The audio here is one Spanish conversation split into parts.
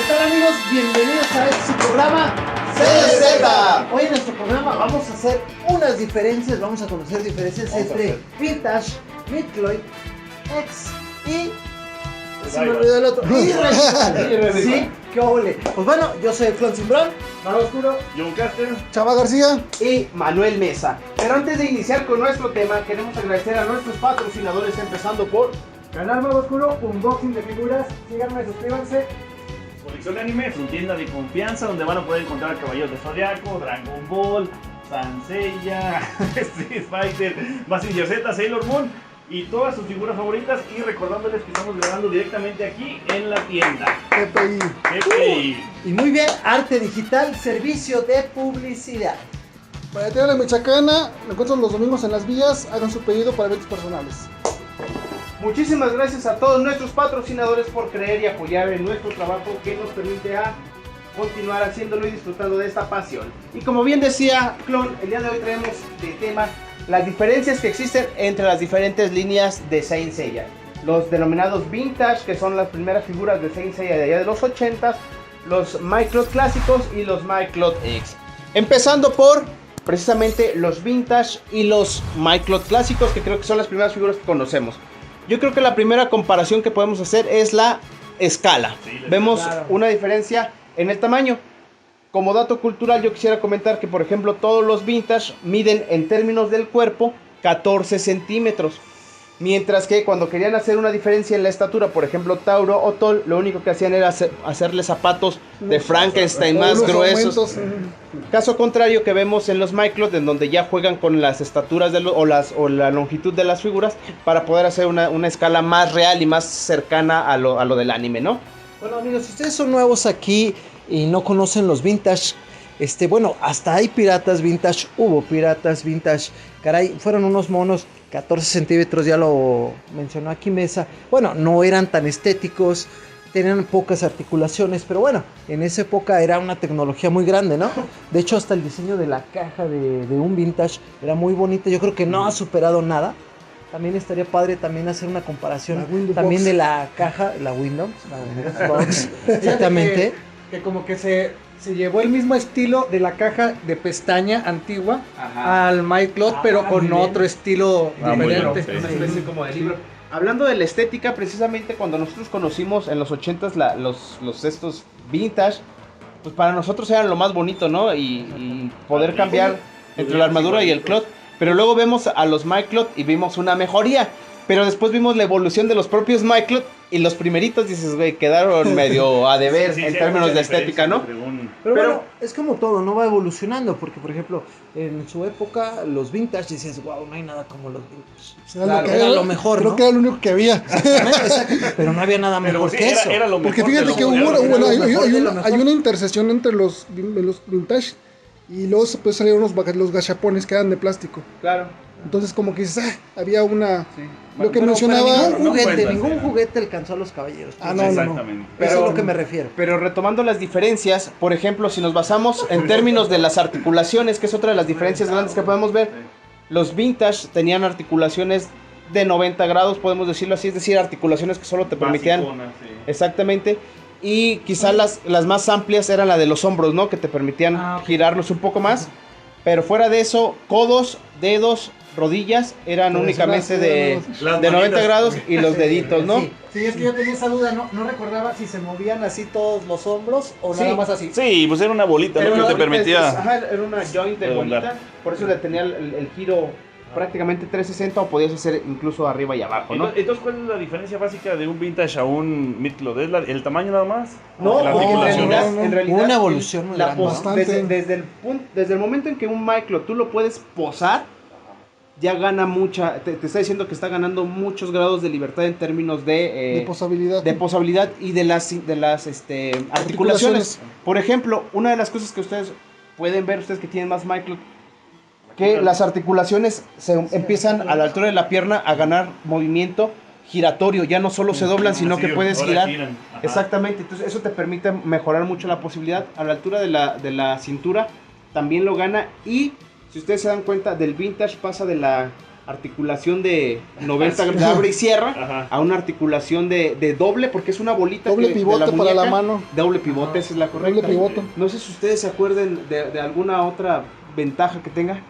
¿Qué tal, amigos? Bienvenidos a este programa CZ. Hoy en nuestro programa vamos a hacer unas diferencias, vamos a conocer diferencias entre Vintage, Mid-Cloyd, X y... Se me olvidó el otro. Y Revival. ¿Sí? ¡Qué ole! Pues bueno, yo soy el Clon Simbrón, Mago Oscuro, John Caster, Chava García y Manuel Mesa. Pero antes de iniciar con nuestro tema, queremos agradecer a nuestros patrocinadores, empezando por Canal Mago Oscuro, unboxing de figuras. Síganme, suscríbanse. Colección de Anime, su tienda de confianza donde van a poder encontrar Caballeros de Zodiaco, Dragon Ball, Sanseiya, Street Fighter, Mazinger Z, Sailor Moon y todas sus figuras favoritas. Y recordándoles que estamos grabando directamente aquí en la tienda. GPI. Y muy bien, arte digital, servicio de publicidad. Para tirar la Michoacana, lo encuentran los domingos en las vías. Hagan su pedido para eventos personales. muchísimas gracias a todos nuestros patrocinadores por creer y apoyar en nuestro trabajo que nos permite continuar haciéndolo y disfrutando de esta pasión. Y como bien decía Clon, el día de hoy traemos de tema las diferencias que existen entre las diferentes líneas de Saint Seiya. Los denominados Vintage, que son las primeras figuras de Saint Seiya de allá de los 80s, los MyCloth clásicos y los MyCloth X. Empezando por precisamente los Vintage y los MyCloth clásicos, que creo que son las primeras figuras que conocemos. Yo creo que la primera comparación que podemos hacer es la escala. Vemos una diferencia en el tamaño. Como dato cultural, yo quisiera comentar que, por ejemplo, todos los Vintage miden en términos del cuerpo 14 centímetros. Mientras que cuando querían hacer una diferencia en la estatura, por ejemplo, Tauro o Tol, lo único que hacían era hacerle zapatos de Frankenstein más gruesos. Caso contrario que vemos en los MyCloth, en donde ya juegan con las estaturas o la longitud de las figuras para poder hacer una escala más real y más cercana a lo del anime, ¿no? Bueno, amigos, si ustedes son nuevos aquí y no conocen los Vintage, bueno, hasta hay piratas Vintage, hubo piratas Vintage, caray, fueron unos monos, 14 centímetros, ya lo mencionó aquí Mesa. Bueno, no eran tan estéticos, tenían pocas articulaciones, pero bueno, en esa época era una tecnología muy grande, ¿no? De hecho, hasta el diseño de la caja de un Vintage era muy bonita, yo creo que no ha superado nada. También estaría padre también hacer una comparación también Box. de la caja, la Windows Box, exactamente. Que como que se llevó el mismo estilo de la caja de pestaña antigua al MyCloth, pero con muy bien. otro estilo diferente. bueno, Una especie como de libro. Hablando de la estética, precisamente cuando nosotros conocimos en los 80s estos Vintage, pues para nosotros eran lo más bonito, ¿no? Y poder cambiar entre la armadura y el cloth. Pero luego vemos a los MyCloth y vimos una mejoría. Pero después vimos la evolución de los propios MyCloth y los primeritos, dices, güey, quedaron medio a deber en términos de estética, ¿no? Pero bueno, es como todo, no va evolucionando, porque por ejemplo, en su época los Vintage decías, wow, no hay nada como los Vintage. Claro, Era lo mejor, creo ¿no? que era lo único que había. Exacto, pero no había nada mejor que eso. Era lo mejor. Porque fíjate de que lo hubo, moderno. bueno, lo mejor. hay una intercesión entre los Vintage y luego pues salieron los gachapones que eran de plástico. Claro. Entonces como que dices, había una... Lo que Pero mencionaba... para ningún No juguete, cuentas, ningún era. juguete alcanzó a los caballeros. Ah, no. Exactamente. Eso es lo que me refiero. Pero retomando las diferencias, por ejemplo, si nos basamos en términos de las articulaciones, que es otra de las diferencias grandes que podemos ver, los Vintage tenían articulaciones de 90 grados, podemos decirlo así, es decir, articulaciones que solo te permitían... Basicona, sí. Exactamente. Y quizás las más amplias eran la de los hombros, ¿no? Que te permitían girarlos un poco más. Pero fuera de eso, codos, dedos, rodillas eran únicamente de Las 90 manitas. grados y los deditos, ¿no? Sí. Sí, es que yo tenía esa duda, no recordaba si se movían así todos los hombros o Sí. nada más así. Sí, pues era una bolita, ¿no? Era Que una te bolita, permitía. ajá, era una joint de redondar. bolita. Por eso le tenía el giro prácticamente 360 o podías hacer incluso arriba y abajo, ¿no? Entonces, ¿cuál es la diferencia básica de un Vintage a un Mid-Cloth? ¿Es el tamaño nada más? No, ¿La porque en articulación? realidad, no. en realidad Una evolución muy grande, ¿no? Bastante. desde el momento en que un MyCloth tú lo puedes posar, ya gana mucha, te está diciendo que está ganando muchos grados de libertad en términos de posabilidad. de posabilidad y de las articulaciones. Por ejemplo, una de las cosas que ustedes pueden ver, ustedes que tienen más MyCloth, que las articulaciones se empiezan a la altura de la pierna a ganar movimiento giratorio, ya no solo se doblan, sino que puedes Ahora girar. giran. Ajá. Exactamente, entonces eso te permite mejorar mucho la posibilidad. A la altura de la cintura también lo gana. Y si ustedes se dan cuenta, del Vintage pasa de la articulación de 90 grados de abre y cierra Ajá. a una articulación de doble, porque es una bolita Doble que, pivote de la para la muñeca. mano. Doble pivote, esa es la correcta. Doble pivote. No sé si ustedes se acuerden de alguna otra ventaja que tenga.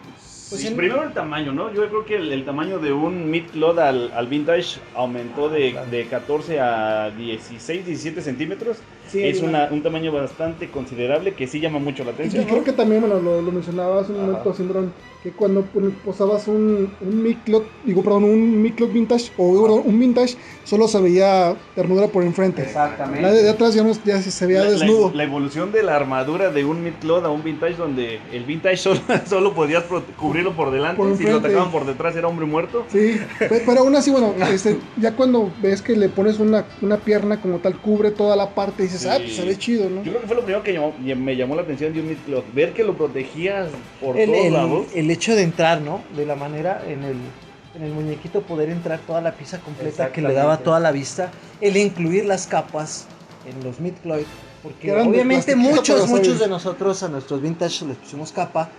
Pues Sí, en- primero el tamaño, ¿no? Yo creo que el tamaño de un mid-cloth al vintage aumentó de 14 a 16, 17 centímetros. Sí, es un tamaño bastante considerable que sí llama mucho la Y atención, creo ¿no? que también, bueno, lo mencionaba hace un Ajá. momento, Sindrón, que cuando posabas un mid-cloth vintage o un vintage, solo se veía ternura por enfrente. Exactamente. La de atrás ya se veía desnudo. La evolución de la armadura de un mid-cloth a un vintage, donde el vintage solo podías cubrirlo por delante, Por si lo enfrente. atacaban por detrás era hombre muerto. Sí, pero aún así, bueno, ya cuando ves que le pones una pierna como tal, cubre toda la parte, dices, Sí. pues se ve chido, ¿no? Yo creo que fue lo primero que me llamó la atención de un mid-cloth, ver que lo protegías por El, todos el- lados. el hecho de entrar, ¿no? De la manera en el muñequito poder entrar toda la pieza completa que le daba Exactamente. toda la vista, el incluir las capas en los mid-cloth, porque Que eran de obviamente plastiquito, pero muchos suaves. de nosotros a nuestros vintage les pusimos capa,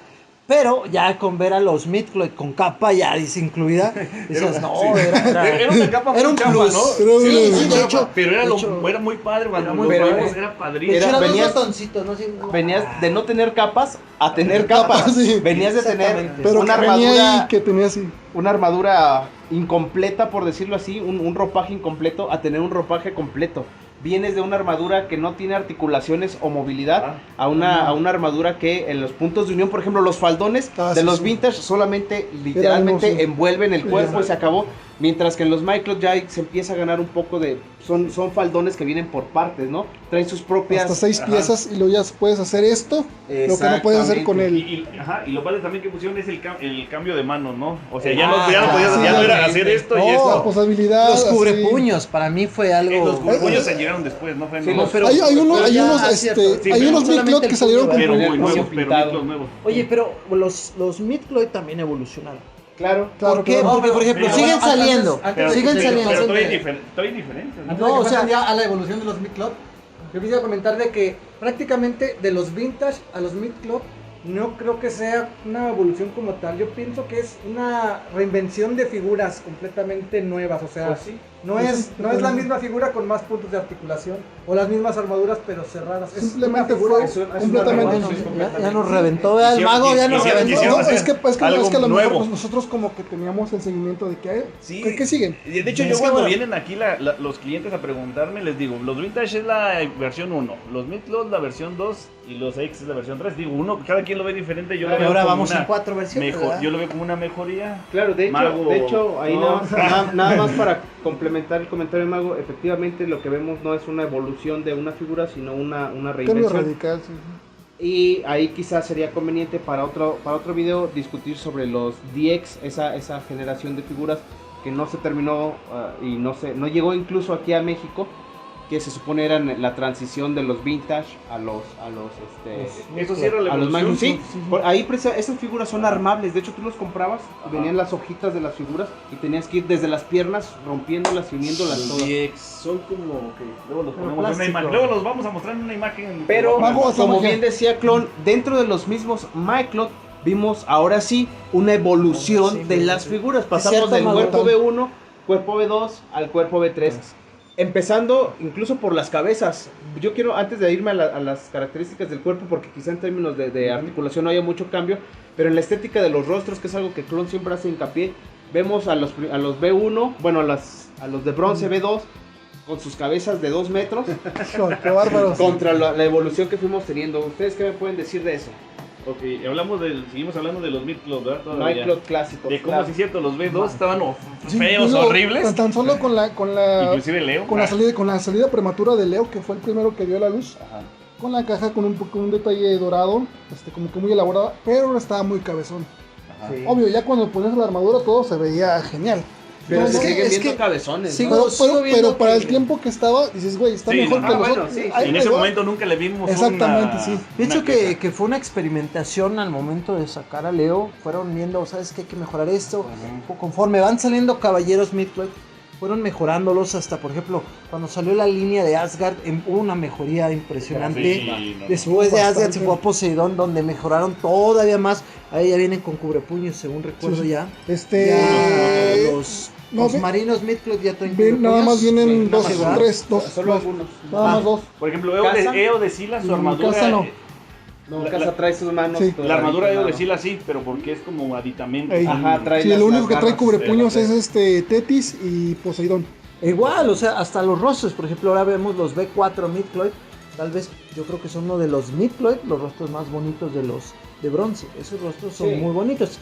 pero ya con ver a los mid-cloth con capa ya dice incluida, dices, no, sí. Era una capa muy era un chafa, plus. ¿no? Era Sí, una- sí, de hecho, Pero de hecho, era muy padre cuando muy lo padre. vimos, era de padrísimo. hecho, eran venías- dos botoncitos, ¿no? Sí, no. Venías de no tener capas a tener capas. Sí. Venías de tener Exactamente. Pero una que venía armadura, ahí que tenía así. una armadura incompleta, por decirlo así, un ropaje incompleto a tener un ropaje completo. Vienes de una armadura que no tiene articulaciones o movilidad a una armadura que en los puntos de unión, por ejemplo, los faldones de sí, los sí. vintage solamente literalmente uno, sí. envuelven el cuerpo Ya. y se acabó. Mientras que en los micros ya se empieza a ganar un poco de... Son faldones que vienen por partes, ¿no? Traen sus propias... Hasta 6 Ajá. piezas y luego ya puedes hacer esto, lo que no puedes hacer con Exactamente. el... Y lo padre también que pusieron es el cambio de mano, ¿no? O sea, Ah, ya no claro. podías, ya no era Sí, hacer sí. esto y No, La esto. posibilidad. Los así. cubrepuños, para mí fue algo... Los cubrepuños se llegaron después, ¿no? Fue Sí, no, los- pero- Hay pero unos, ya, cierto. Sí, hay pero unos solamente mid-cloth el que salieron puño, con pero el muy puño nuevos, pero pintado. micros nuevos. Oye, pero los mid-cloth también evolucionaron. Claro. Claro, ¿Por qué? claro. Porque, por ejemplo, Pero siguen antes- saliendo. antes de siguen que- saliendo. Pero antes todavía de- todavía diferentes, ¿no? Antes No, de que o sea- pasen ya a la evolución de los mid-cloth, yo quisiera comentar de que prácticamente de los vintage a los mid-cloth no creo que sea una evolución como tal. Yo pienso que es una reinvención de figuras completamente nuevas. O sea, Pues sí. no Pues es sí, no es la misma figura con más puntos de articulación o las mismas armaduras pero cerradas. Es Simplemente una figura- fue es una completamente... renovación. Ya nos reventó, ¿verdad? El mago ya nos Quisieron- reventó. quisieron No, hacer es que algo a lo mejor nuevo. nosotros como que teníamos el seguimiento de que... Sí. ¿Qué siguen? Y de hecho, Es yo que cuando bueno. vienen aquí los clientes a preguntarme, les digo, los vintage es la versión 1, los mid-cloth la versión 2 y los X es la versión 3. Digo, cada quien lo ve diferente, yo lo Y veo ahora como vamos una en 4 versiones. ¿verdad? yo lo veo como una mejoría. Claro, de Mago, hecho ahí no. nada más para complementar el comentario de Mago, efectivamente lo que vemos no es una evolución de una figura, sino una Cambio reinvención. radical, sí. Y ahí quizás sería conveniente para otro video discutir sobre los DX, esa generación de figuras que no se terminó y no llegó incluso aquí a México, que se supone eran la transición de los vintage a los Eso cierra la a los evolución. Magnum, sí. Ahí esas figuras son armables. De hecho, tú los comprabas, y venían las hojitas de las figuras y tenías que ir desde las piernas rompiéndolas y uniéndolas Los todas. DX son como que luego los ponemos en una plástico. imagen, luego los vamos a mostrar en una imagen. Pero, Mago, como magia. bien decía Clon, dentro de los mismos Myclot vimos ahora sí una evolución Sí, de sí, las sí. figuras. Pasamos cierto, del Mago. cuerpo B1, cuerpo B2 al cuerpo B3. Empezando incluso por las cabezas. Yo quiero, antes de irme a las características del cuerpo, porque quizá en términos de articulación no haya mucho cambio, pero en la estética de los rostros, que es algo que Clon siempre hace hincapié, vemos a los B1, bueno, a los de bronce B2, con sus cabezas de 2 metros, Qué bárbaros. contra la evolución que fuimos teniendo. ¿Ustedes qué me pueden decir de eso? Ok, seguimos hablando de los mid-cloth, ¿verdad? Todavía. Myclot clásicos. De cómo claro. sí es cierto, los B2 estaban Sí, feos, digo, horribles. Tan solo con la Inclusive Leo. con la salida prematura de Leo, que fue el primero que dio a la luz, Ajá. con la caja con un detalle dorado, como que muy elaborado, pero estaba muy cabezón. Ajá. Sí. Obvio, ya cuando ponías la armadura todo se veía genial. Pero No, se es que- siguen es viendo que- cabezones. sí, ¿no? sigo viendo Pero para que- el tiempo que estaba, dices, güey, está Sí, mejor no, que ah, los bueno, otros. sí. Ay, En ese güey, momento nunca le vimos Exactamente, sí. De hecho, una queja. que fue una experimentación al momento de sacar a Leo. Fueron viendo, ¿sabes qué? Hay que mejorar esto. Conforme van saliendo caballeros mid-cloth, fueron mejorándolos hasta, por ejemplo, cuando salió la línea de Asgard, hubo una mejoría impresionante. Sí, no. Después de Asgard Bastante. se fue a Poseidón, donde mejoraron todavía más. Ahí ya vienen con cubrepuños, según recuerdo Sí. ya. Este. Los no, ve- marinos Midcloth ya traen Ven, nada más cubrepuños. vienen Nada dos, más, ¿verdad? tres, dos. Solo dos. algunos. Nada más dos. Por ejemplo, ¿Casa? Eo de Sila, su Mm, armadura. Casa no. No, La- Casa la- trae sus manos. Sí. todas La armadura de Eo de ahorita, Sila sí, pero porque es como aditamento. Ey. Ajá, trae Sí, las- lo único las que trae garras. cubrepuños es Tetis y Poseidón. Igual, o sea, hasta los rostros, por ejemplo, ahora vemos los B4 Midcloth. Tal vez yo creo que son uno de los Midcloth, los rostros más bonitos de los de bronce. Esos rostros son Sí. muy bonitos.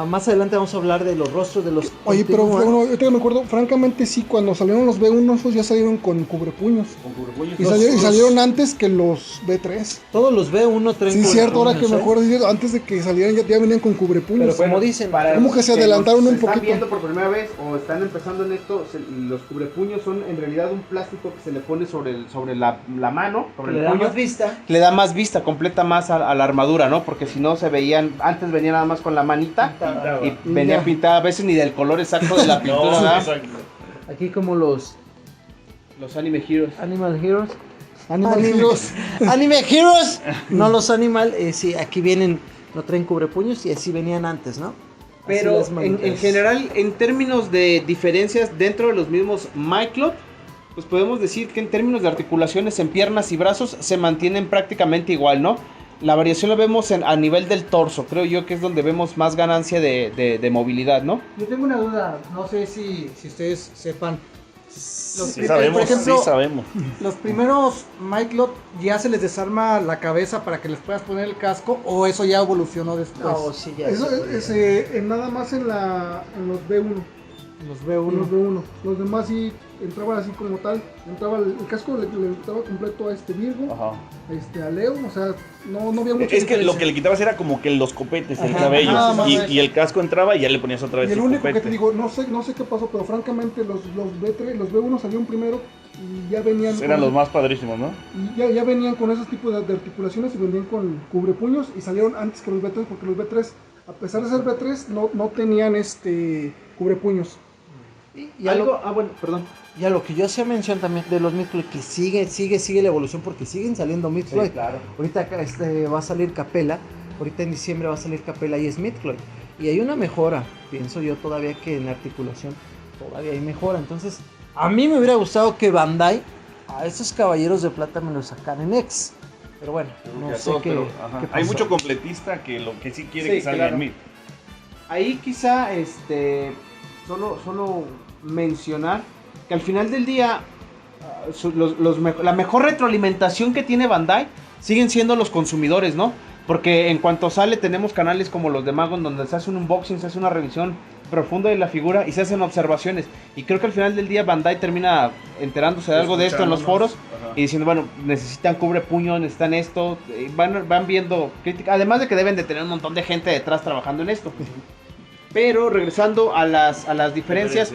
Más adelante vamos a hablar de los rostros de los. Oye, pero Continua. bueno, yo te me acuerdo, francamente sí, cuando salieron los B1, esos ya salieron con cubrepuños. Con cubrepuños. Y, Los- salieron antes que los B3. Todos los B1 traen Sí, cierto, ahora que cubrepuños, me acuerdo, sí, antes de que salieran ya venían con cubrepuños. Pero como dicen, ¿Cómo que se adelantaron un Están poquito? viendo por primera vez o están empezando en esto, los cubrepuños son en realidad un plástico que se le pone sobre la mano, sobre le el da puño. más vista. Le da más vista, completa más a la armadura, ¿no? Porque si no se veían, antes venía nada más con la manita Pintaba. y venía Ya. pintada, a veces ni del color exacto de la No, pintura, ¿verdad? exacto. Aquí como los Los Anime Heroes. Animal Heroes. Animal Heroes. Anime Heroes. No los Animal, sí, aquí vienen, no traen cubrepuños y así venían antes, ¿no? Así Pero las manitas. en general, en términos de diferencias dentro de los mismos Myclot, pues podemos decir que en términos de articulaciones en piernas y brazos se mantienen prácticamente igual, ¿no? La variación la vemos a nivel del torso, creo yo que es donde vemos más ganancia de movilidad, ¿no? Yo tengo una duda, no sé si ustedes sepan. Sí sabemos, por ejemplo, sí sabemos. Los primeros Myclot ya se les desarma la cabeza para que les puedas poner el casco, o eso ya evolucionó después. No, sí, ya. Eso sí, es nada más en los B1. los En B1. los B1. Los demás sí entraban así como tal. Entraba el casco, le entraba completo a Virgo, Ajá. a Leo. O sea, no había mucha Es que lo diferencia. que le quitabas era como que los copetes, el Ajá, cabello. nada más. Y el casco entraba y ya le ponías otra vez Y el el único copete. que te digo, no sé qué pasó, pero francamente los B3, los B1 salieron primero y ya venían Eran con- los más padrísimos, ¿no? y ya venían con esos tipos de articulaciones y venían con cubrepuños y salieron antes que los B3 porque los B3, a pesar de ser B3, no tenían cubrepuños. Y a Algo, bueno, perdón. Y a lo que yo hacía mención también de los Midcloth, que sigue la evolución porque siguen saliendo Midcloth. claro. Ahorita va a salir Capella, ahorita en diciembre va a salir Capella y es Midcloth. Y hay una mejora, pienso yo todavía que en articulación todavía hay mejora. Entonces, a mí me hubiera gustado que Bandai a esos caballeros de plata me los sacaran en X. Pero bueno, no sé qué, Ajá. qué Hay pasó. mucho completista que lo que sí quiere Sí, que salga claro. en mid. Ahí quizá solo mencionar que al final del día la mejor retroalimentación que tiene Bandai siguen siendo los consumidores, ¿no? Porque en cuanto sale tenemos canales como los de Magon donde se hace un unboxing, se hace una revisión profunda de la figura y se hacen observaciones. Y creo que al final del día Bandai termina enterándose de algo de esto en los foros Ajá. y diciendo, bueno, necesitan cubre puño, necesitan esto, y van viendo crítica, además de que deben de tener un montón de gente detrás trabajando en esto. Pero regresando a las diferencias,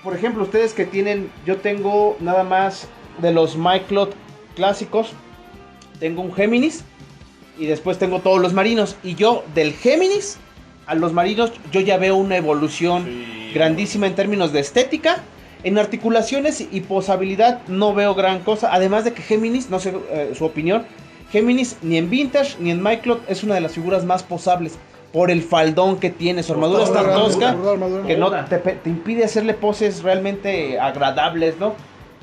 por ejemplo, ustedes que tienen, yo tengo nada más de los Myclot clásicos, tengo un Géminis y después tengo todos los marinos. Y yo del Géminis a los marinos yo ya veo una evolución Sí. grandísima en términos de estética. En articulaciones y posabilidad no veo gran cosa. Además de que Géminis, no sé su opinión, Géminis ni en Vintage ni en Myclot es una de las figuras más posables. Por el faldón que tiene, su armadura es tan tosca que no te impide hacerle poses realmente agradables, ¿no?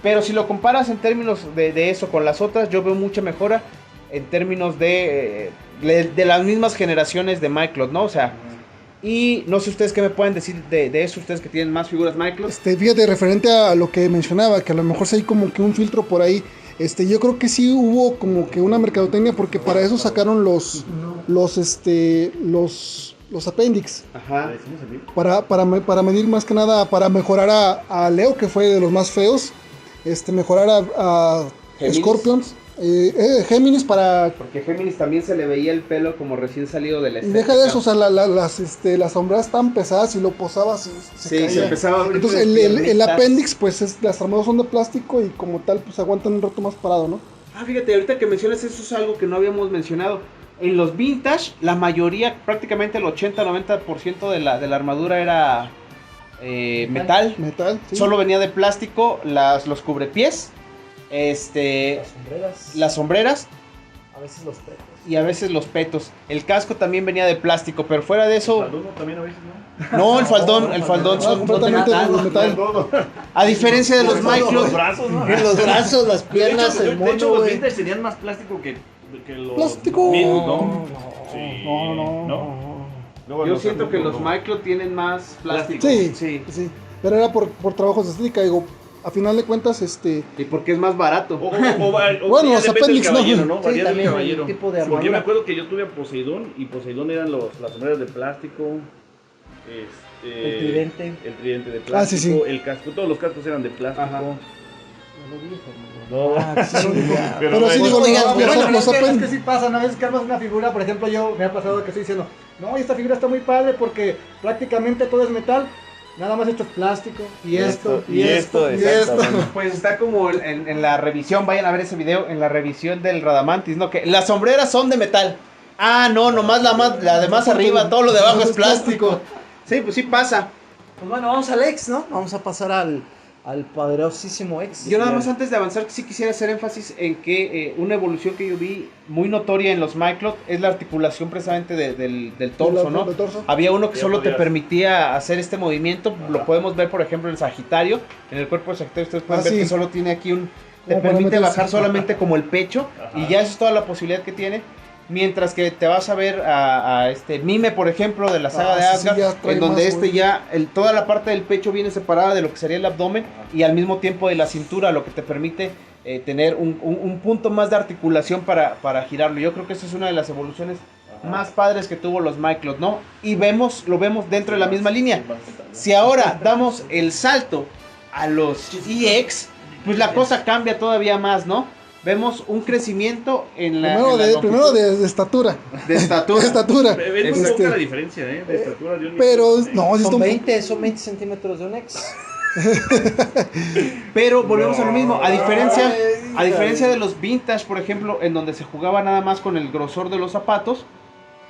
Pero si lo comparas en términos de eso con las otras, yo veo mucha mejora en términos de las mismas generaciones de Myclot, ¿no? O sea, y no sé ustedes qué me pueden decir de eso, ustedes que tienen más figuras Myclot. Fíjate, referente a lo que mencionaba, que a lo mejor sí hay como que un filtro por ahí. Yo creo que sí hubo como que una mercadotecnia porque para eso sacaron los appendix. Ajá. Para medir más que nada, para mejorar a Leo, que fue de los más feos. Mejorar a Géminis. Scorpions. Géminis para... Porque Géminis también se le veía el pelo como recién salido de la Y deja de eso, o sea, las sombras tan pesadas y lo posabas y se Sí, caía. se empezaba a abrir Entonces las el piernitas. appendix, pues las armaduras son de plástico y como tal, pues aguantan un rato más parado, ¿no? Ah, fíjate, ahorita que mencionas eso es algo que no habíamos mencionado. En los vintage, la mayoría, prácticamente el 80-90% de la armadura era metal. Metal, sí. Solo venía de plástico los cubrepiés, las sombreras A veces los petos. y a veces los petos. El casco también venía de plástico, pero fuera de eso... Faldón también a veces, ¿no? No, el faldón son de completamente metal. de metal. Todo. A diferencia de los Los MyClub, brazos, ¿no? En los brazos, las De hecho, piernas, el de hecho, mono, los güey. vintage tenían más plástico que los... ¿Plástico? mid, ¿no? No, Sí, no. Luego yo los siento que los no. MyClub tienen más plástico. Sí, Sí. sí. Pero era por trabajos de estética, digo. A final de cuentas, Y porque es más barato. O Bueno, sí, los depende del apéndiz, ¿no? caballero, ¿no? Sí, Varía del también el caballero. tipo de Porque yo me armadura. acuerdo que yo tuve a Poseidón y Poseidón eran las sombreras de plástico. El tridente. El tridente de plástico. Ah, sí, sí. El casco, todos los cascos eran de plástico. Ajá. No. Ah, sí, ya. Pero sí bueno, digo, oigan, los bueno, Es que apéndiz. sí pasa, ¿no? A veces que armas una figura, por ejemplo, yo me ha pasado que estoy diciendo, no, esta figura está muy padre porque prácticamente todo es metal, nada más esto es plástico, y esto, y esto, y esto. Pues está como en la revisión, vayan a ver ese video, en la revisión del Radamantis, ¿no? Que las sombreras son de metal. Ah, no, nomás la de más arriba, todo lo de abajo es plástico. Sí, pues sí pasa. Pues bueno, vamos al ex, ¿no? Vamos a pasar al poderosísimo ex. Yo nada más antes de avanzar sí quisiera hacer énfasis en que una evolución que yo vi muy notoria en los MyClub es la articulación precisamente del torso, ¿no? Del torso. Había uno que Ya solo te podías. permitía hacer este movimiento, Ajá. lo podemos ver por ejemplo en Sagitario, en el cuerpo de Sagitario ustedes pueden Ah, ver sí. que solo tiene aquí te Como para permite meterse. bajar solamente como el pecho Ajá. y ya eso es toda la posibilidad que tiene. Mientras que te vas a ver a este Mime, por ejemplo, de la saga Ah, de sí, sí, Asgard, ya trae en donde más, güey. toda la parte del pecho viene separada de lo que sería el abdomen y al mismo tiempo de la cintura, lo que te permite tener un punto más de articulación para girarlo. Yo creo que esa es una de las evoluciones más padres que tuvo los MyClub, ¿no? Y lo vemos dentro de la misma línea. Si ahora damos el salto a los EX, pues la cosa cambia todavía más, ¿no? Vemos un crecimiento en la Primero de estatura. de estatura. De estatura. Es muy Este, poca la diferencia, ¿eh? De estatura de un Pero, micro. no, sí está Son un 20 centímetros de un ex. Pero volvemos a lo mismo, a diferencia de los vintage, por ejemplo, en donde se jugaba nada más con el grosor de los zapatos,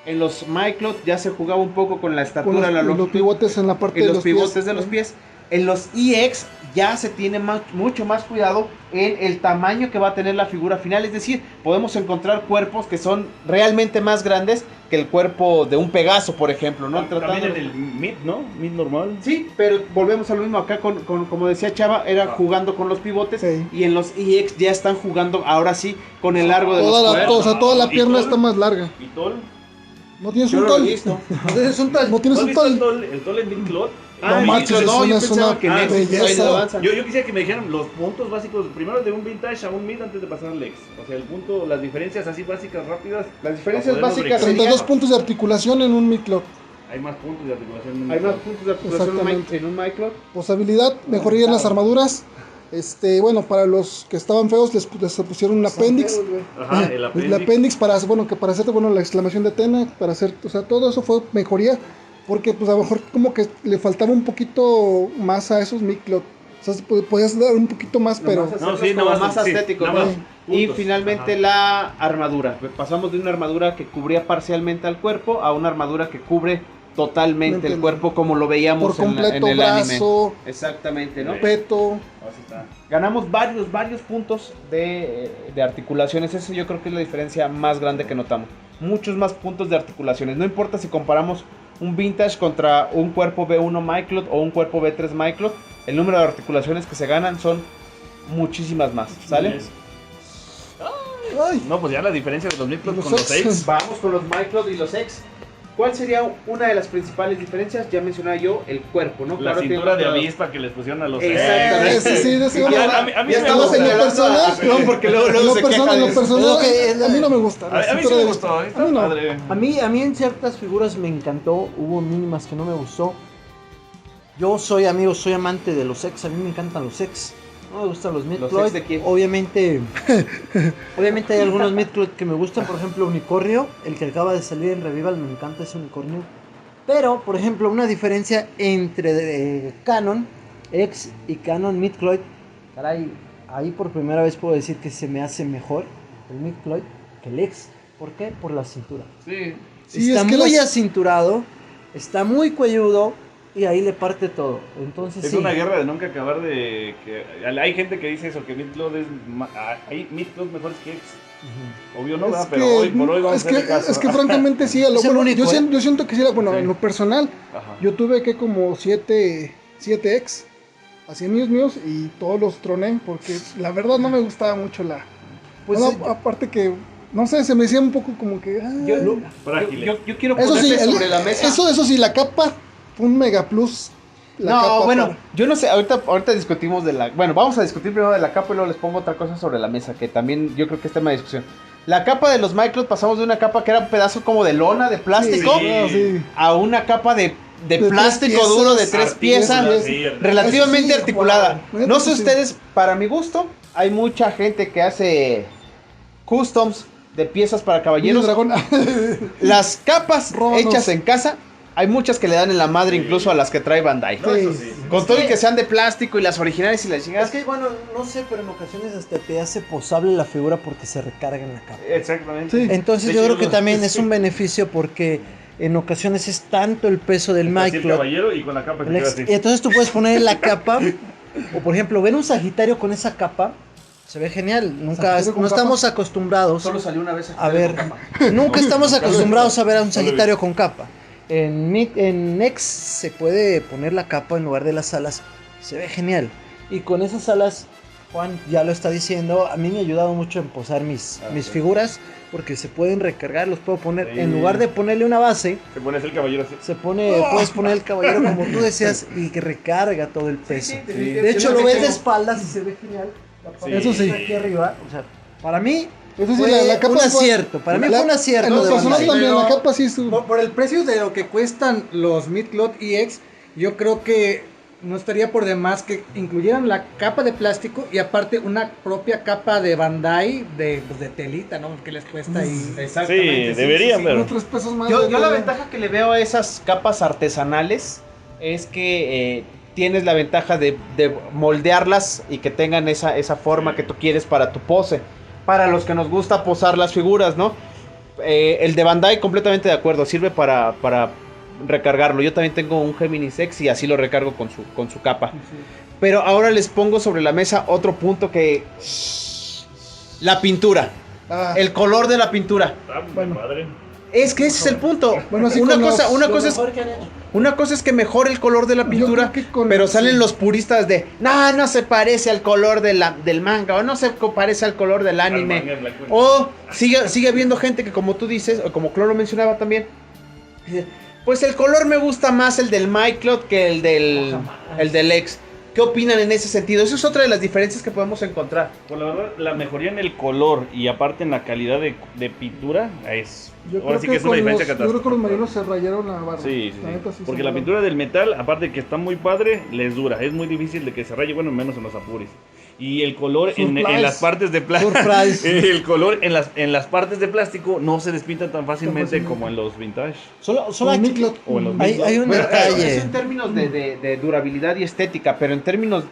en los MyClub ya se jugaba un poco con la con estatura, la los longitud, pivotes en la parte en de los los pivotes pies. de los pies. En los EX ya se tiene mucho más cuidado en el tamaño que va a tener la figura final. Es decir, podemos encontrar cuerpos que son realmente más grandes que el cuerpo de un Pegaso, por ejemplo, ¿no? También en el mid, ¿no? Mid normal. Sí, pero volvemos a lo mismo. Acá, como decía Chava, era jugando con los pivotes. Sí. Y en los EX ya están jugando, ahora sí, con el largo de los cuerpos. Toda la ¿Y pierna Tol? está más larga. ¿Y Tol? No tienes Yo un no lo he tol. visto. Entonces un tal. No tienes ¿No has un visto tol. el Tol en Mid Clot? Ah, No manches, no, yo es pensaba una que en X belleza. ahí lo avanzan. Yo quisiera que me dijeran los puntos básicos, primero de un vintage a un mid antes de pasar al ex. O sea, el punto, las diferencias así básicas, rápidas. Las diferencias Para podernos básicas brincar. 32 serían... puntos de articulación en un midclub. Hay más puntos de articulación. en un Hay mid más clot. puntos de articulación Exactamente. en un MyClub. Posibilidad, mejoría en las armaduras. Bueno, para los que estaban feos les pusieron un apéndice. Ajá, el El apéndice. apéndice para hacerte la exclamación de Tena, para hacer, o sea, todo eso fue mejoría, porque pues a lo mejor como que le faltaba un poquito más a esos midclub. O sea, podías dar un poquito más, pero No, sí, nada más sí, estético, nada ¿no? más Y puntos. finalmente Ajá. la armadura. Pasamos de una armadura que cubría parcialmente al cuerpo a una armadura que cubre totalmente el cuerpo como lo veíamos por en completo, el anime. brazo, Exactamente, ¿no? peto. Así está. Ganamos varios puntos de articulaciones. Eso yo creo que es la diferencia más grande que notamos. Muchos más puntos de articulaciones. No importa si comparamos un vintage contra un cuerpo B1 MyClub o un cuerpo B3 MyClub. El número de articulaciones que se ganan son muchísimas más. ¿Sale? Yes. Ay, No, pues ya la diferencia de los mid clot Los con los ex. ex. Vamos con los MyClub y los ex. ¿Cuál sería una de las principales diferencias? Ya mencionaba yo el cuerpo, ¿no? La Claro, cintura de tiene- avispa que les pusieron a los Exactamente. ex. sí, de eso Ya, no- a mí ya me estamos gusta. en lo señalando personal, a Clon porque luego en lo se queja personal, de lo eso. personal, Es lo que- a mí no me gusta. la A mí sí cintura me de gustó, vista. está A mí no. padre. A mí en ciertas figuras me encantó, hubo mínimas que no me gustó. Yo soy amante de los ex, a mí me encantan los ex. No me gustan los ¿Los midcloth. ex de quién? Obviamente hay algunos midcloth que me gustan, por ejemplo Unicornio, el que acaba de salir en Revival, me encanta ese Unicornio. Pero, por ejemplo, una diferencia entre Canon X y Canon Midcloth, caray, ahí por primera vez puedo decir que se me hace mejor el Midcloth que el X. ¿Por qué? Por la cintura. Sí. Sí, Está es que muy las- acinturado, está muy cuelludo, y ahí le parte todo. Entonces Es sí. una guerra de nunca acabar de... que hay gente que dice eso, que Midcloth es... hay Midcloth mejores que X. Obvio no, ¿verdad? Pero hoy por hoy vamos a hacerle caso. es que francamente sí, Es el único, yo siento que sí, bueno, Sí. en lo personal, Ajá. yo tuve que como 7X, así míos, y todos los troné, porque la verdad no me gustaba mucho Pues, aparte que, no sé, se me decía un poco como que... Frágiles. Yo quiero eso sí, ponerle sobre la mesa. eso sí, la capa fue un mega plus. La No, capa bueno, para- yo no sé, ahorita discutimos de la... Bueno, vamos a discutir primero de la capa y luego les pongo otra cosa sobre la mesa, que también yo creo que es tema de discusión. La capa de los Mycloth pasamos de una capa que era un pedazo como de lona, de plástico, Sí. a una capa de tres plástico piezas, duro de 3 piezas, Sí, relativamente Eso sí, articulada. wow. No sé Sí. ustedes, para mi gusto, hay mucha gente que hace customs de piezas para Mini caballeros. dragón. Las capas Ronos. hechas en casa, hay muchas que le dan en la madre incluso a las que trae Bandai. No, eso sí. Con todo y que sean de plástico y las originales y las es chingadas. que bueno, no sé, pero en ocasiones hasta te hace posable la figura porque se recarga en la capa. Exactamente. Sí. Entonces De yo hecho, creo que no- también es un beneficio porque en ocasiones es tanto el peso del Así el Mycloth. caballero y con la capa que queda así. Y entonces tú puedes poner la capa, o por ejemplo, ver un Sagitario con esa capa, se ve genial. Sagitario con No capa. estamos acostumbrados Solo salió una vez a ver, nunca estamos acostumbrados a ver a un Sagitario con capa. En X se puede poner la capa en lugar de las alas, se ve genial. Y con esas alas, Juan ya lo está diciendo, a mí me ha ayudado mucho en posar mis figuras, porque se pueden recargar, los puedo poner, Sí. en lugar de ponerle una base, Se pone así el caballero así. puedes poner el caballero como tú deseas y que recarga todo el peso. Sí. De hecho, lo ves de espaldas y se ve genial. La Sí. parte Eso sí. Aquí arriba, o sea, para mí Eso sí, fue la capa un fue- acierto. Para mí fue un acierto. En lo de personal Bandai. también, la Pero- capa sí estuvo. Por el precio de lo que cuestan los Midcloth EX, yo creo que no estaría por demás que incluyeran la capa de plástico y aparte una propia capa de Bandai pues, de telita, ¿no? Que les cuesta ahí. Sí, deberían, pero... Unos 3 pesos más. Yo de- la ventaja que le veo a esas capas artesanales es que tienes la ventaja de moldearlas y que tengan esa forma que tú quieres para tu pose. Para los que nos gusta posar las figuras, ¿no? El de Bandai, completamente de acuerdo, sirve para recargarlo. Yo también tengo un Géminis X y así lo recargo con su capa. Pero ahora les pongo sobre la mesa otro punto que... La pintura. Ah, El color de la pintura. Bueno. Padre. Es que ese es el punto. Bueno, sí, una con cosa, los- una Lo cosa es mejor que han hecho. una cosa es que mejore el color de la Yo pintura, creo que con- pero salen sí. los puristas de, no se parece al color del manga, o no se parece al color del anime. Al manga blanco. O sigue habiendo gente que, como tú dices, o como Clon lo mencionaba también, dice, pues el color me gusta más el del Mycloth que el del X. ¿Qué opinan en ese sentido? Eso es otra de las diferencias que podemos encontrar. Pues la verdad, la mejoría en el color y aparte en la calidad de pintura es... Yo ahora creo sí que que es una con diferencia los- yo creo que con los catástrofe. marinos se rayaron la barra. Sí, sí, La neta sí. sí Porque se la rayaron. pintura del metal, aparte de que está muy padre, les dura. Es muy difícil de que se raye, bueno, menos en los apuris. Y el color en Surprise. las partes de plástico. Surprise. El color en las partes de plástico no se despinta tan fácilmente fácilmente. como en los vintage. Solo Con aquí Midcloth. O en los hay un Bueno, detalle. eso en términos de durabilidad y estética, pero en términos,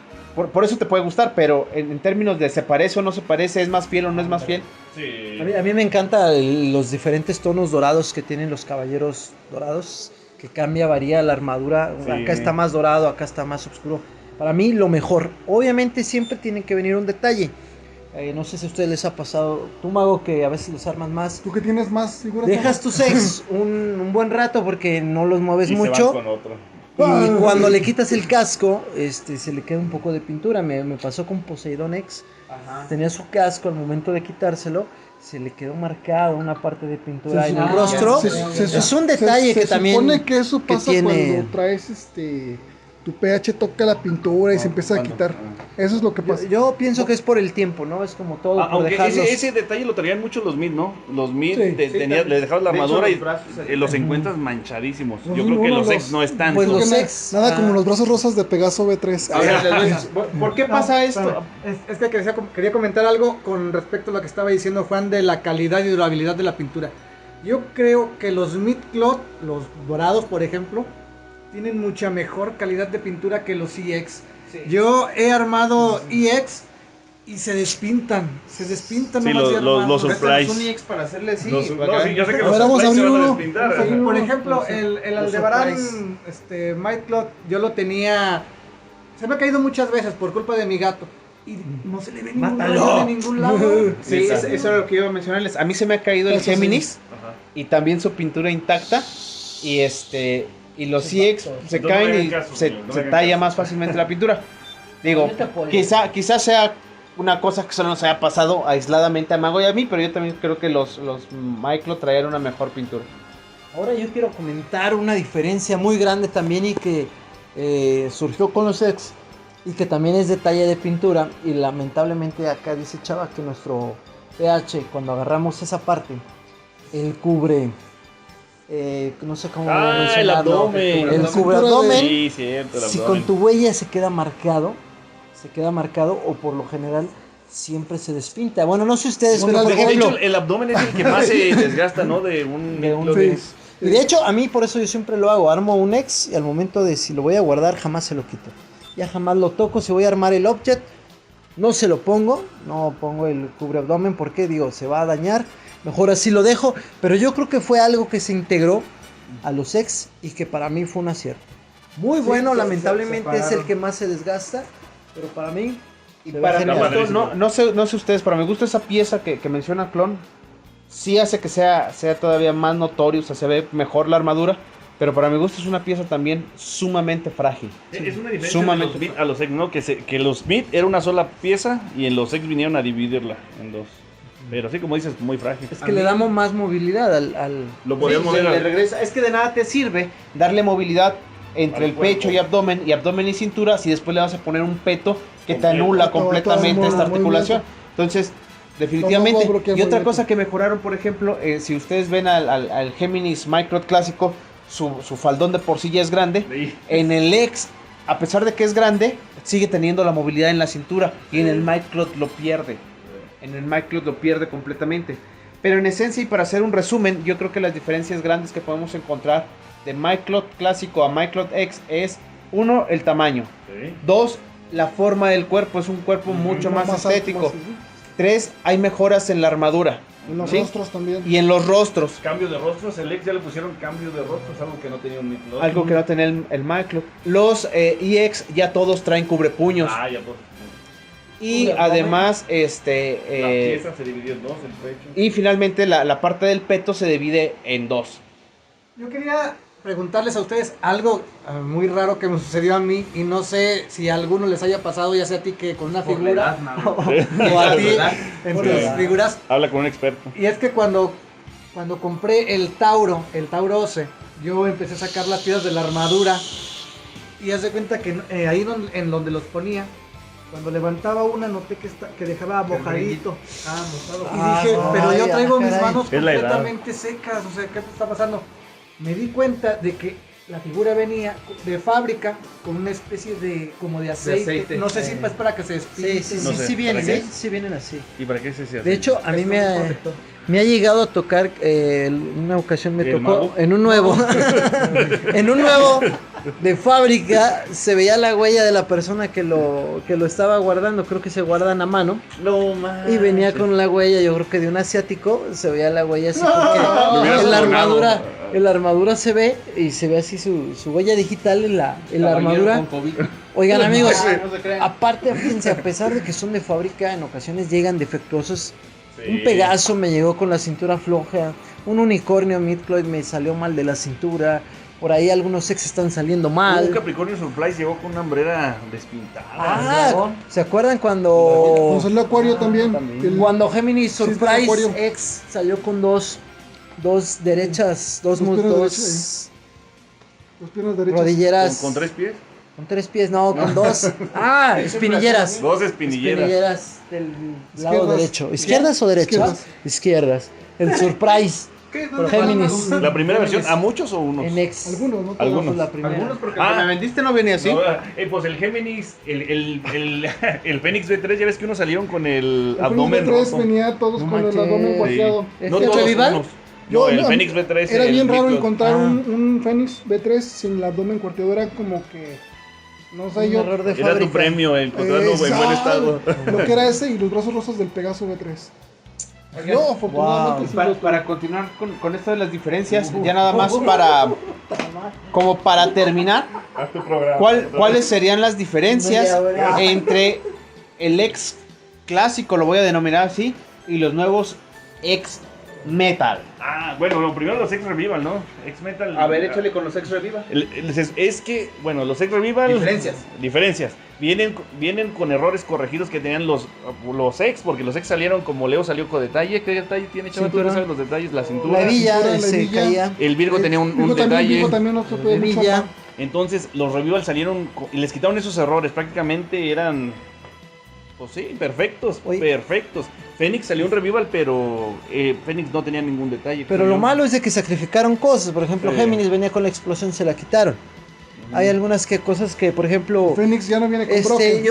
por eso te puede gustar, pero en términos de se parece o no se parece, es más fiel o no es más fiel. Sí. A mí me encantan los diferentes tonos dorados que tienen los caballeros dorados, que varía la armadura. Sí. Acá está más dorado, acá está más oscuro. Para mí lo mejor. Obviamente siempre tiene que venir un detalle. No sé si a ustedes les ha pasado, tú mago que a veces los armas más. Tú que tienes más figuras. Dejas tus ex un buen rato porque no los mueves Y se van mucho. con otro. Y cuando le quitas el casco, se le queda un poco de pintura. Me pasó con Poseidón X. Tenía su casco, al momento de quitárselo, se le quedó marcado una parte de pintura en el rostro. Es un detalle que también. Se supone que eso que pasa tiene- cuando traes tu pH toca la pintura y se empieza a quitar. Eso es lo que pasa. Yo pienso que es por el tiempo, ¿no? Es como todo, por Aunque dejarlos. ese detalle lo traían mucho los mid, ¿no? Los mid Sí. le dejabas la De hecho, armadura y los brazos se- los encuentras manchadísimos. Los Yo creo que uno, los los- ex no están. Pues Porque los nada- ex, Nada ah. como los brazos rosas de Pegaso B3. A ver, les voy a decir, ¿por qué pasa esto? Es que quería comentar algo con respecto a lo que estaba diciendo Juan de la calidad y durabilidad de la pintura. Yo creo que los Midcloth, los dorados por ejemplo, tienen mucha mejor calidad de pintura que los EX. Yo he armado EX y se despintan Sí, nomás ya nomás. los surprise. Un EX para hacerle así. No, sí, yo sé que A los ver, vamos a surprise se abrir van a uno. despintar. Vamos a abrir Por uno. ejemplo, el Aldebarán Mike yo lo tenía. Se me ha caído muchas veces por culpa de mi gato. Y no se le ve ningún ¡Mátalo! rayo de ningún lado. Sí, eso era lo que iba a mencionarles. A mí se me ha caído el Eso sí. Géminis Ajá. y también su pintura intacta. Y los CX se No me caen hagan y caso, se, señor, no me se hagan talla caso. más fácilmente la pintura. Digo, Yo te apoyo. quizás sea una cosa que solo nos haya pasado aisladamente a Mago y a mí, pero yo también creo que los Micro traían una mejor pintura. Ahora yo quiero comentar una diferencia muy grande también y que surgió con los ex y que también es detalle de pintura y lamentablemente acá dice Chava que nuestro PH cuando agarramos esa parte él cubre no sé cómo Ah, el mencionarlo, abdomen. el La cubre cintura de- abdomen. Sí, cierto, el Si abdomen. con tu huella se queda marcado o por lo general siempre se despinta. Bueno, no sé ustedes, pero por De ejemplo, hecho, el abdomen es el que más se desgasta, ¿no? De un de un de- Fizz. Y de hecho, a mí por eso yo siempre lo hago. Armo un ex y al momento de si lo voy a guardar, jamás se lo quito. Ya jamás lo toco. Si voy a armar el object, no se lo pongo. No pongo el cubre abdomen porque digo, se va a dañar. Mejor así lo dejo. Pero yo creo que fue algo que se integró a los ex y que para mí fue un acierto. Muy bueno, lamentablemente es el separaron. que más se desgasta. Pero para mí, Y se ve para genial. mi gusto, Padrísimo. no sé ustedes, pero me gusta esa pieza que menciona Clon. Sí hace que sea todavía más notorio, o sea, se ve mejor la armadura. Pero para mi gusto es una pieza también sumamente frágil. Es una diferencia Sumamente de los Mid a los X, ¿no? Que los Mid era una sola pieza y en los X vinieron a dividirla en dos. Pero así como dices, muy frágil. Es que le damos más movilidad al Lo podías Sí, mover le al- regresa. Es que de nada te sirve darle movilidad entre Al el pecho cuerpo. y abdomen y cintura si después le vas a poner un peto que te Completo. anula Todo el completamente esta movimiento. articulación. Entonces, definitivamente. Todo bloquea Y otra movimiento. cosa que mejoraron, por ejemplo, si ustedes ven al Géminis Micro clásico, su faldón de por sí ya es grande. Sí. En el X, a pesar de que es grande, sigue teniendo la movilidad en la cintura. Y en el Micro lo pierde. En el Micro lo pierde completamente. Pero en esencia y para hacer un resumen, yo creo que las diferencias grandes que podemos encontrar de Micro clásico a Micro X es, uno, el tamaño. Sí. Dos, la forma del cuerpo. Es un cuerpo mucho más alto, estético. más- Tres, hay mejoras en la armadura. En los ¿sí? rostros también. Y en los rostros. Cambio de rostros, el X ya le pusieron cambio de rostros, algo que no tenía un Mid. Algo que no tenía el Micro. Los EX ya todos traen cubrepuños. Ah, ya pues. Y Cubre además, La pieza se dividió en dos, el pecho. y finalmente la parte del peto se divide en dos. Yo quería preguntarles a ustedes algo muy raro que me sucedió a mí y no sé si a alguno les haya pasado, ya sea a ti que con una figura o a ti en Por tus la edad. figuras. Habla con un experto. Y es que cuando compré el Tauro 12, yo empecé a sacar las piezas de la armadura y haz de cuenta que ahí en donde los ponía, cuando levantaba una noté que dejaba mojadito. Y Ah, dije, no, pero yo ya, traigo mis caray. manos Es la edad. completamente secas, o sea, ¿qué está pasando? Me di cuenta de que la figura venía de fábrica con una especie de como de aceite. No sé si es para que se despinte. No sé, sí vienen, ¿para qué? sí vienen así. ¿Y para qué se hace? De hecho, a mí me ha llegado a tocar, una ocasión me ¿El tocó mago? en un nuevo, en un nuevo de fábrica, se veía la huella de la persona que lo estaba guardando, creo que se guardan a mano, no más. y venía con la huella, yo creo que de un asiático, se veía la huella así, Me porque hubieras en la armadura se ve, y se ve así su huella digital en la armadura. Oigan amigos, aparte, fíjense, a pesar de que son de fábrica, en ocasiones llegan defectuosos. Sí. Un Pegaso me llegó con la cintura floja. Un unicornio Midcloyd me salió mal de la cintura. Por ahí algunos ex están saliendo Un mal. Capricornio Surprise llegó con una hombrera despintada. Ah, ¿se acuerdan Con cuando salió Acuario también. cuando Géminis Sí, está Surprise Acuario. X salió con dos derechas, dos Dos piernas dos Los piernas derechas. rodilleras ¿Con tres pies? con 3 pies, no, con dos. Espinilleras. Dos espinilleras. Del lado Izquierdas. derecho. ¿Izquierdas o derechas? Izquierdas. El Surprise. Géminis. ¿La primera versión? ¿A muchos o unos? En X. Algunos, ¿no? Algunos. Fue la primera. Algunos porque Ah. cuando me vendiste no venía así. No, pues el Géminis, el Fénix B3, ya ves que unos salieron con el El abdomen Fénix B3 roto. venía todos No con el manches. abdomen Sí. guajeado. ¿Es No el todos, Revival? unos. No, el Fénix B3. Era el bien raro Midcloth. encontrar Ah. un Fénix B3 sin el abdomen cuarteado. Era como que No sé, Un yo. error de Era tu fábrica. premio, encontrarlo en buen estado. Lo que era ese y los brazos rosas del Pegaso V3. Yo, afortunadamente, sí los Para continuar con esto de las diferencias, ya nada más como para terminar, Haz tu programa. ¿cuáles serían las diferencias Media hora. entre el ex clásico, lo voy a denominar así, y los nuevos ex metal? Ah, bueno, lo primero los ex Revival, ¿no? Ex Metal. Con los ex reviva. Es que, bueno, los ex Revival. Diferencias. Vienen con errores corregidos que tenían los ex, porque los ex salieron como Leo salió con detalle. ¿Qué detalle tiene, chaval? Tú no Cinturón. sabes los detalles, la cintura. La hebilla cintura, la se hebilla. caía. El Virgo tenía un Virgo detalle. Virgo también no se puede mucho Hebilla. más. Entonces, los Revival salieron y les quitaron esos errores. Prácticamente eran. Pues sí, perfectos. Oye. Perfectos. Fénix salió un Revival, pero Fénix no tenía ningún detalle. Pero lo malo es de que sacrificaron cosas. Por ejemplo, Sí. Géminis venía con la explosión, se la quitaron. Hay algunas cosas que, por ejemplo, Fénix ya no viene con Broken.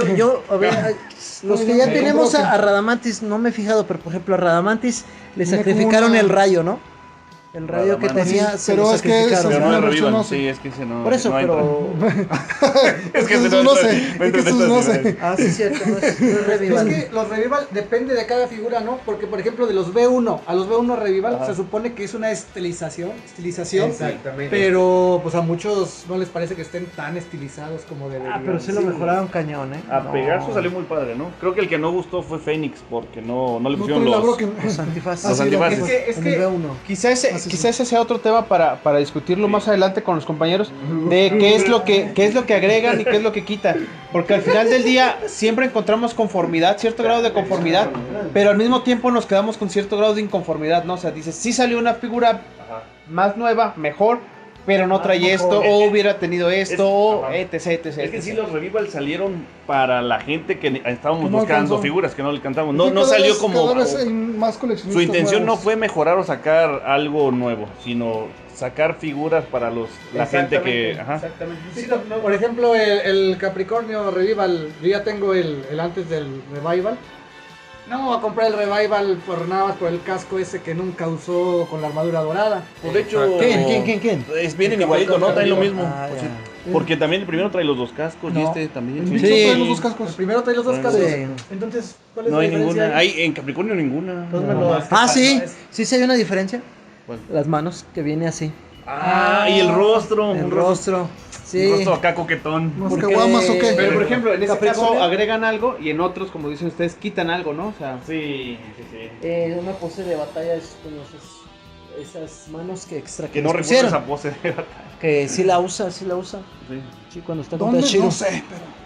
a ver, los que ya Sí, tenemos Broken. a Radamantis, no me he fijado, pero por ejemplo a Radamantis le Viene sacrificaron como una- el rayo, ¿no? El rayo que Radamantis. tenía, se Pero lo es que sacrificaron. Pero no Una es versión Revival. no sé. Sí, es que ese no. Por eso, no entra. pero... Es que ese eso no entra- sé. no Es que entra en eso estas no sé. niveles. Ah, sí, es cierto, no es revival. Es que los revival depende de cada figura, ¿no? Porque, por ejemplo, de los B1 a los B1 revival Ajá. se supone que es una estilización, Exactamente. pero pues a muchos no les parece que estén tan estilizados como deberían. Ah, pero sí lo mejoraron cañón, ¿eh? A No. Pegaso salió muy padre, ¿no? Creo que el que no gustó fue Fénix, porque no le No pusieron trae la los... Broken. Los antifaces. Los Ah, sí, antifaces. Es En que el B1. quizás Así ese sea otro tema para discutirlo más adelante con los compañeros de qué es lo que agregan y qué es lo que quitan, porque al final del día siempre encontramos conformidad, cierto grado de conformidad, pero al mismo tiempo nos quedamos con cierto grado de inconformidad, ¿no? O sea, dices, sí salió una figura más nueva, mejor, pero no trae esto, o hubiera tenido esto, o Ajá. etc, etc. Es que sí, etc. los Revival salieron para la gente que estábamos Que no buscando alcanzó. figuras, que no le cantamos. Sí, No cada salió vez- como... cada vez hay más coleccionistas Su intención no nuevos. fue mejorar o sacar algo nuevo, sino sacar figuras para la gente que... Ajá. Exactamente. Sí, por ejemplo, el Capricornio Revival, yo ya tengo el antes del Revival. No voy a comprar el Revival por nada más por el casco ese que nunca usó con la armadura dorada. Pues de hecho... ¿Quién? Vienen igualito, ¿no? Traen lo mismo. Ah, Pues ya. sí. Porque también el primero trae los dos cascos y No. este también. El sí. bicho Sí. trae los dos El cascos. primero trae los dos Sí. cascos. Sí. Entonces, ¿cuál es No la hay diferencia ninguna. ahí? Hay en Capricornio ninguna. Entonces me No. lo- Ah, sí, sí hay una diferencia. ¿Cuál? Las manos, que viene así. Ah, y el rostro. El un rostro. Un Sí. rostro acá coquetón. ¿Más Porque- caguamas o qué? Pero por ejemplo, en ese caso Capricornio. agregan algo y en otros, como dicen ustedes, quitan algo, ¿no? O sea, Sí. Una pose de batalla es con esas manos que extra Que no les recuerdo pusieron. esa pose de batalla. Que sí la usa. Sí. Sí, cuando está contra ¿Dónde? Shiro. No sé, pero...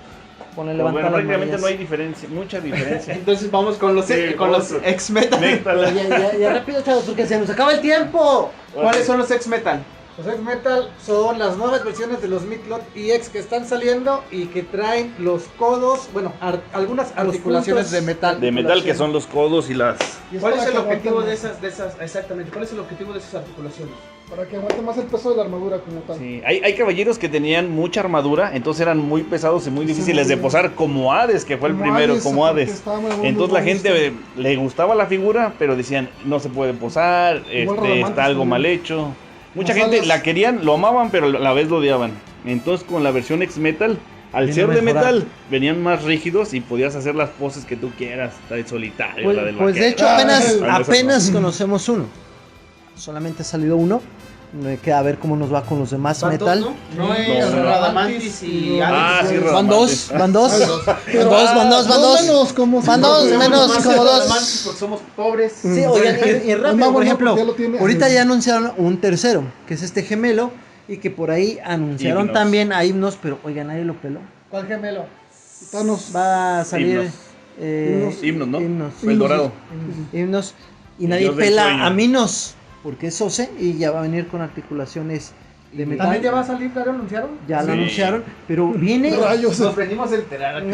Pone Pues levanta bueno, las prácticamente manillas. no hay diferencia, mucha diferencia. entonces vamos con los, Sí, con los vamos. ex-metal. Pero ya rápido, chavos, porque se nos acaba el tiempo. ¿Cuáles son los ex-metal? Los X-Metal son las nuevas versiones de los Midlot EX que están saliendo y que traen los codos, bueno, algunas articulaciones puntos de metal. De metal que son los codos y las... Y es ¿Cuál es para el que objetivo aguante de esas, exactamente, cuál es el objetivo de esas articulaciones? más- Para que aguante más el peso de la armadura como tal. Sí, hay caballeros que tenían mucha armadura, entonces eran muy pesados y muy difíciles de posar, como Hades, que fue el Como primero, Hades, como porque Hades. estaba muy Entonces la bonito. gente le gustaba la figura, pero decían, no se puede posar, Radamantis está algo también. mal hecho. Mucha Las gente alas. la querían, lo amaban, pero a la vez lo odiaban. Entonces con la versión X-Metal, al Vino ser a de mejorar. metal, venían más rígidos y podías hacer las poses que tú quieras, la del solitario, Pues, la del pues de vaquero. hecho apenas, Ah, no, apenas no. conocemos uno. Solamente ha salido uno. Me queda a ver cómo nos va con los demás metal. No No, es no. Radamantis y Ah, Alex. sí, Van dos, van dos, van dos, van dos, van No dos. menos, como si Van no dos, tuviéramos menos, más. como dos. Radamantis porque somos pobres. Sí, oigan, y rápido, No, por no, ejemplo, porque ya lo tiene. ahorita ya anunciaron un tercero, que es este gemelo, y que por ahí anunciaron Himnos. también a Himnos, pero oigan, nadie lo peló. ¿Cuál gemelo? Thanos. Va a salir Himnos. Himnos, ¿no? Himnos. El dorado. Himnos, y El nadie dios del pela sueño. a Minos, porque es Ose y ya va a venir con articulaciones de metal. ¿También ya va a salir? ¿Ya lo anunciaron? Ya lo Sí. anunciaron, pero viene. Rayos. Nos venimos a enterar aquí.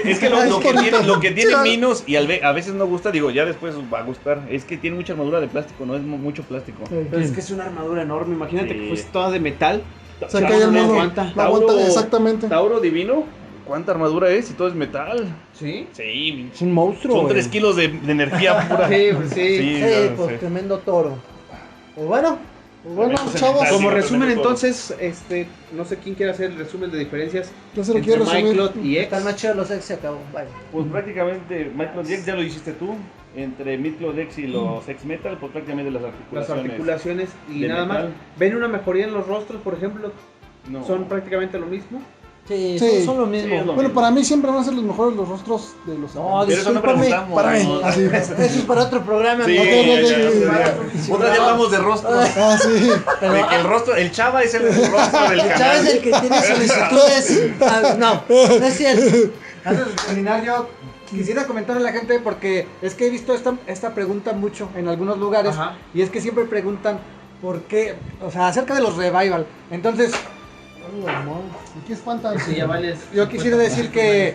Es que lo que tiene Sí, Minos y a veces no gusta, digo, ya después va a gustar, es que tiene mucha armadura de plástico, no es mucho plástico. Pero es que es una armadura enorme, imagínate Sí. que fuese toda de metal. O sea, que hay el No modo. aguanta. No aguanta, Tauro- exactamente. Tauro divino, ¿cuánta armadura es? Y todo es metal. ¿Sí? Sí, Es un monstruo. son güey. 3 kilos de energía pura. Sí, pues sí. Sí, no, pues sí. tremendo toro. Pues bueno, Bueno, También es chavos, elemental, Como digo, resumen, tremendo entonces, no sé quién quiere hacer el resumen de diferencias yo se lo entre quiero resumir. MyCloud y X. Están más chidos los ex, se acabó. Bye. Pues prácticamente MyCloud X ya lo hiciste tú. Entre MidCloud X y los X Metal, pues prácticamente las Las articulaciones. articulaciones y de nada metal. más. ¿Ven una mejoría en los rostros, por ejemplo? No. Son prácticamente lo mismo. Sí, Sí. son lo Sí, mismo. es lo Bueno, mismo. para mí siempre van a ser los mejores los rostros de los No, Pero eso no discúlpame. preguntamos. para mí. No. Así. Eso es para otro programa. Sí, ¿no? Ok, ya. Otra vez hablamos de rostros. Ah, sí. Pero, De que el rostro, el chava es el rostro del ¿sabes canal. el que tiene solicitudes? No es cierto. Antes de terminar, yo quisiera comentar a la gente porque es que he visto esta pregunta mucho en algunos lugares. Ajá. Y es que siempre preguntan por qué, o sea, acerca de los revival. Entonces, Aquí espantan. Sí, ya vales. yo quisiera decir que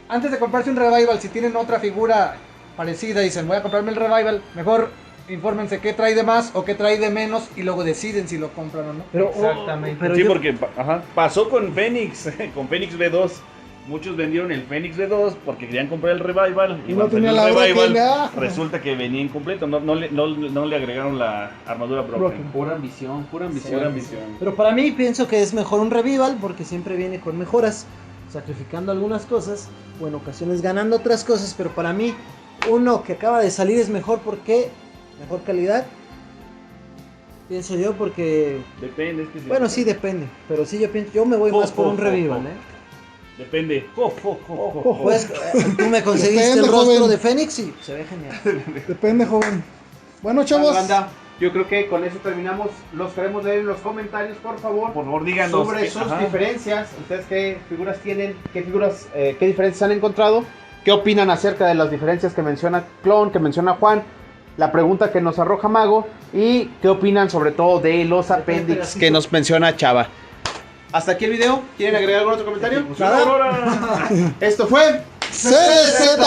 antes de comprarse un revival, si tienen otra figura parecida y dicen voy a comprarme el revival, mejor infórmense qué trae de más o qué trae de menos y luego deciden si lo compran o no. Pero, Exactamente. pero Sí, yo- porque pasó con Fénix, con Fénix V2. Muchos vendieron el Fénix V2 porque querían comprar el Revival. Y no cuando tenía salió el la Revival, broken, resulta que venía incompleto. No le agregaron la armadura broken. Broken. Pura ambición, pura ambición. Pura ambición. Pero para mí pienso que es mejor un revival porque siempre viene con mejoras, sacrificando algunas cosas o en ocasiones ganando otras cosas, pero para mí uno que acaba de salir es mejor porque mejor calidad. Pienso yo porque Depende, es que bueno, sí depende, pero sí yo me voy más por un revival, Depende. Pues tú me conseguiste Depende, el rostro joven. de Fénix y se ve genial. Depende, joven. Bueno, Vale, chavos. banda, yo creo que con eso terminamos. Los queremos leer en los comentarios, por favor. Por favor, díganos. Sobre sus Ajá. diferencias. ¿Ustedes qué figuras tienen? ¿Qué diferencias han encontrado? ¿Qué opinan acerca de las diferencias que menciona Clon, que menciona Juan? La pregunta que nos arroja Mago. Y qué opinan sobre todo de los apéndices que nos menciona Chava. Hasta aquí el video. ¿Quieren agregar algún otro comentario? Pues una aurora. Esto fue CZ.